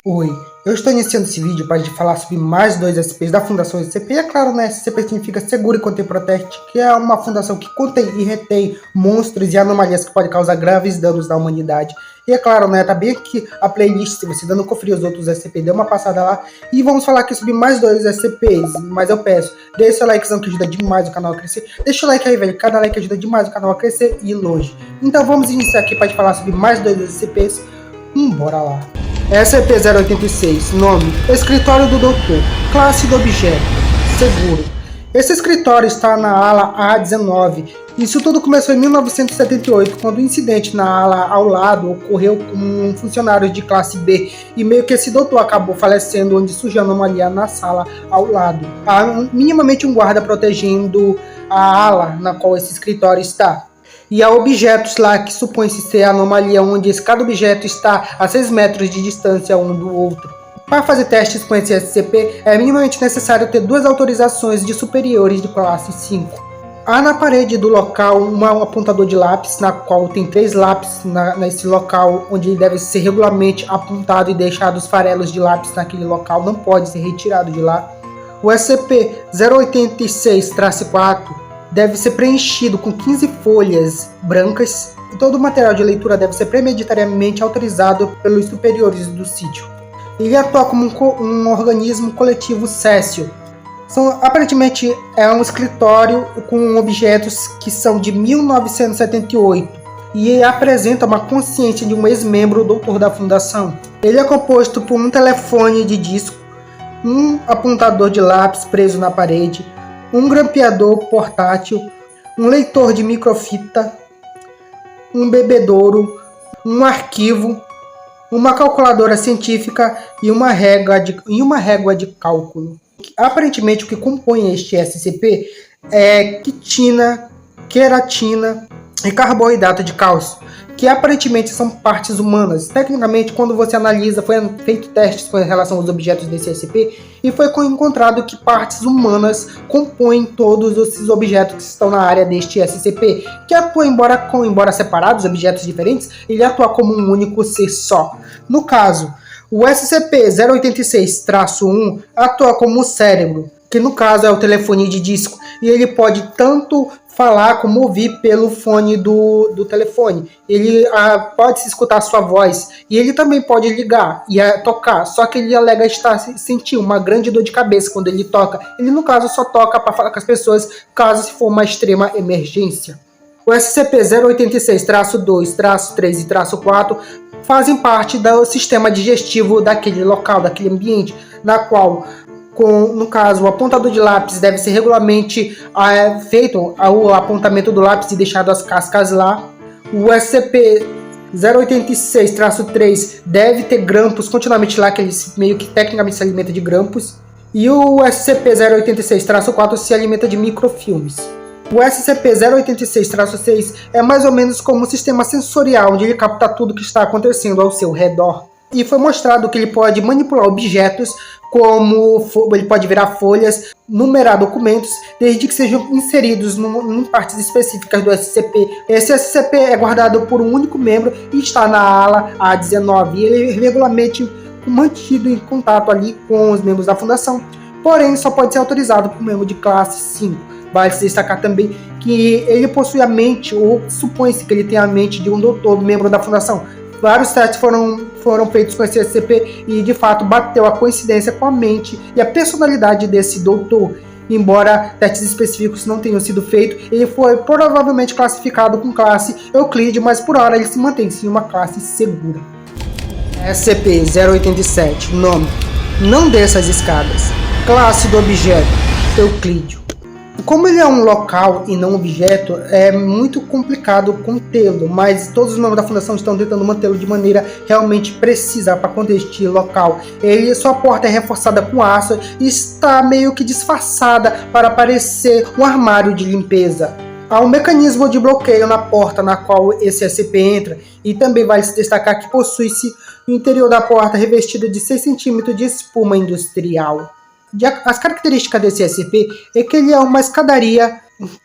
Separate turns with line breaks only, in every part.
Oi, eu estou iniciando esse vídeo para te falar sobre mais dois SCPs da Fundação SCP. E é claro, né, SCP significa Seguro e Contém Protect, que é uma fundação que contém e retém monstros e anomalias que podem causar graves danos na humanidade. E é claro, né, tá bem aqui a playlist, se você ainda não conferiu os outros SCP, dê uma passada lá. E vamos falar aqui sobre mais dois SCPs, mas eu peço, deixa seu likezão que ajuda demais o canal a crescer. Deixa o like aí, velho, cada like ajuda demais o canal a crescer e ir longe. Então vamos iniciar aqui para te falar sobre mais dois SCPs. Bora lá. SCP-086, nome, Escritório do Doutor, classe do objeto, seguro. Esse escritório está na ala A19. Isso tudo começou em 1978, quando o incidente na ala ao lado ocorreu com um funcionário de classe B, e meio que esse doutor acabou falecendo, onde surgiu a anomalia na sala ao lado. Há minimamente um guarda protegendo a ala na qual esse escritório está. E há objetos lá que supõe-se ser a anomalia, onde cada objeto está a 6 metros de distância um do outro. Para fazer testes com esse SCP, é minimamente necessário ter 2 autorizações de superiores de classe 5. Há na parede do local um apontador de lápis, na qual tem 3 lápis nesse local, onde ele deve ser regularmente apontado e deixado os farelos de lápis naquele local, não pode ser retirado de lá. O SCP-086-4 deve ser preenchido com 15 folhas brancas e todo o material de leitura deve ser premeditariamente autorizado pelos superiores do sítio. Ele atua como um organismo coletivo céssio. Aparentemente é um escritório com objetos que são de 1978 e apresenta uma consciência de um ex-membro doutor da fundação. Ele é composto por um telefone de disco, um apontador de lápis preso na parede, um grampeador portátil, um leitor de microfita, um bebedouro, um arquivo, uma calculadora científica e uma régua de cálculo. Aparentemente o que compõe este SCP é quitina, queratina e carboidrato de cálcio, que aparentemente são partes humanas. Tecnicamente, quando você analisa, foi feito testes com relação aos objetos desse SCP e foi encontrado que partes humanas compõem todos esses objetos que estão na área deste SCP, que atua, embora separados, objetos diferentes, ele atua como um único ser só. No caso, o SCP-086-1 atua como o cérebro, que no caso é o telefone de disco, e ele pode tanto falar como ouvir pelo fone do telefone. Ele pode se escutar a sua voz e ele também pode ligar e tocar, só que ele alega sentir uma grande dor de cabeça quando ele toca. Ele no caso só toca para falar com as pessoas caso se for uma extrema emergência. O SCP-086-2, -3 e -4 fazem parte do sistema digestivo daquele local, daquele ambiente, na qual no caso, o apontador de lápis deve ser regularmente feito o apontamento do lápis e deixado as cascas lá. O SCP-086-3 deve ter grampos continuamente lá, que ele meio que tecnicamente se alimenta de grampos. E o SCP-086-4 se alimenta de microfilmes. O SCP-086-6 é mais ou menos como um sistema sensorial, onde ele capta tudo que está acontecendo ao seu redor. E foi mostrado que ele pode manipular objetos, como ele pode virar folhas, numerar documentos, desde que sejam inseridos em partes específicas do SCP. Esse SCP é guardado por um único membro e está na ala A19. E ele é regularmente mantido em contato ali com os membros da fundação, porém só pode ser autorizado por um membro de classe 5. Vale se destacar também que ele possui a mente, ou supõe-se que ele tem a mente de um doutor, membro da fundação. Vários testes foram feitos com esse SCP e de fato bateu a coincidência com a mente e a personalidade desse doutor. Embora testes específicos não tenham sido feitos, ele foi provavelmente classificado com classe Euclide, mas por hora ele se mantém sim uma classe segura. SCP-087, nome, não desça as escadas. Classe do objeto, Euclídeo. Como ele é um local e não um objeto, é muito complicado contê-lo, mas todos os membros da fundação estão tentando mantê-lo de maneira realmente precisa para conter este local. Sua porta é reforçada com aço e está meio que disfarçada para parecer um armário de limpeza. Há um mecanismo de bloqueio na porta na qual esse SCP entra, e também vale se destacar que possui-se o interior da porta revestido de 6 cm de espuma industrial. As características desse SCP é que ele é uma escadaria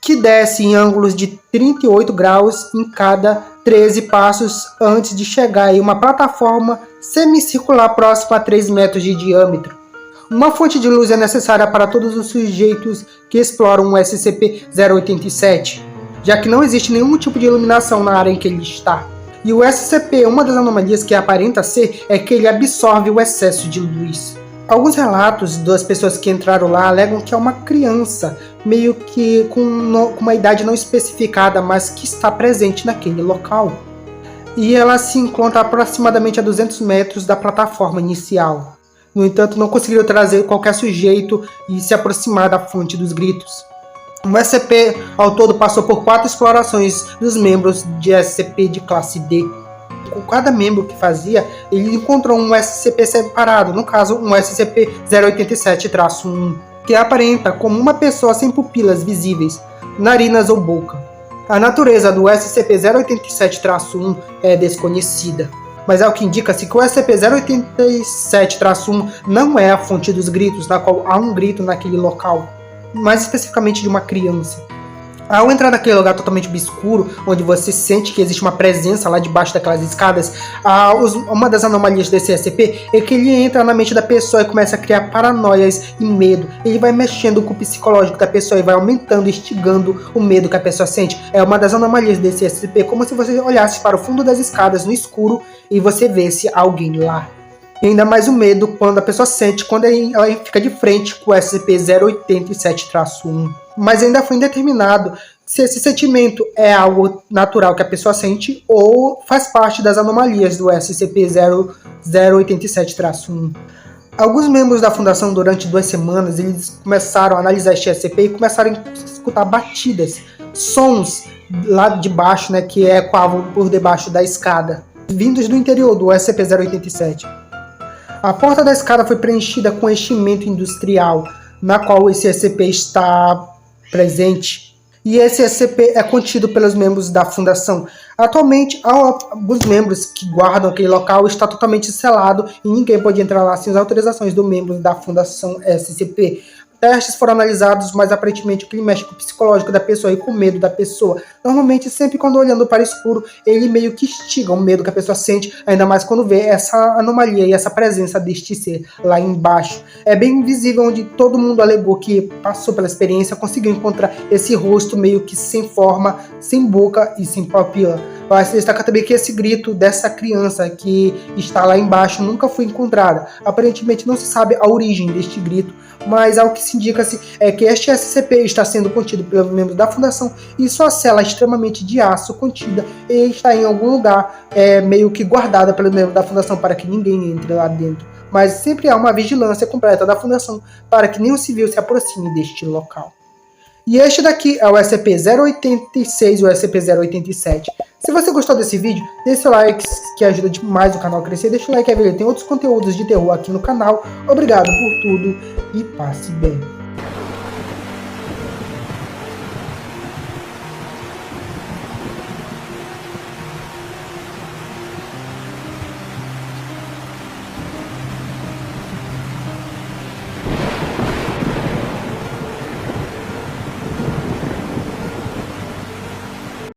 que desce em ângulos de 38 graus em cada 13 passos antes de chegar em uma plataforma semicircular próximo a 3 metros de diâmetro. Uma fonte de luz é necessária para todos os sujeitos que exploram o SCP-087, já que não existe nenhum tipo de iluminação na área em que ele está. E o SCP, uma das anomalias que aparenta ser, é que ele absorve o excesso de luz. Alguns relatos das pessoas que entraram lá alegam que é uma criança, meio que com uma idade não especificada, mas que está presente naquele local. E ela se encontra aproximadamente a 200 metros da plataforma inicial. No entanto, não conseguiram trazer qualquer sujeito e se aproximar da fonte dos gritos. O SCP, ao todo, passou por 4 explorações dos membros de SCP de classe D. Com cada membro que fazia, ele encontrou um SCP separado, no caso, um SCP-087-1, que aparenta como uma pessoa sem pupilas visíveis, narinas ou boca. A natureza do SCP-087-1 é desconhecida, mas é o que indica-se que o SCP-087-1 não é a fonte dos gritos, na qual há um grito naquele local, mais especificamente de uma criança. Ao entrar naquele lugar totalmente obscuro, onde você sente que existe uma presença lá debaixo daquelas escadas, uma das anomalias desse SCP é que ele entra na mente da pessoa e começa a criar paranoias e medo. Ele vai mexendo com o psicológico da pessoa e vai aumentando, instigando o medo que a pessoa sente. É uma das anomalias desse SCP, como se você olhasse para o fundo das escadas no escuro e você visse alguém lá. E ainda mais o medo quando a pessoa sente quando ela fica de frente com o SCP-087-1. Mas ainda foi indeterminado se esse sentimento é algo natural que a pessoa sente ou faz parte das anomalias do SCP-087-1. Alguns membros da Fundação, durante 2 semanas, eles começaram a analisar este SCP e começaram a escutar batidas, sons lá de baixo, né, que ecoavam por debaixo da escada, vindos do interior do SCP-087. A porta da escada foi preenchida com enchimento industrial, na qual esse SCP está presente. E esse SCP é contido pelos membros da Fundação. Atualmente, alguns membros que guardam aquele local está totalmente selado e ninguém pode entrar lá sem as autorizações dos membros da Fundação SCP. Testes foram analisados, mas aparentemente o que mexe com o psicológico da pessoa e com o medo da pessoa. Normalmente, sempre quando olhando para o escuro, ele meio que instiga o medo que a pessoa sente, ainda mais quando vê essa anomalia e essa presença deste ser lá embaixo. É bem visível onde todo mundo alegou que passou pela experiência, conseguiu encontrar esse rosto meio que sem forma, sem boca e sem pupila. Mas destaca também que esse grito dessa criança que está lá embaixo nunca foi encontrada. Aparentemente não se sabe a origem deste grito, mas ao que se indica-se é que este SCP está sendo contido pelos membros da Fundação e sua cela extremamente de aço contida e está em algum lugar meio que guardada pelos membros da Fundação para que ninguém entre lá dentro. Mas sempre há uma vigilância completa da Fundação para que nenhum civil se aproxime deste local. E este daqui é o SCP-086 e o SCP-087. Se você gostou desse vídeo, deixe seu like, que ajuda demais o canal a crescer. Deixa o like, tem outros conteúdos de terror aqui no canal. Obrigado por tudo e passe bem.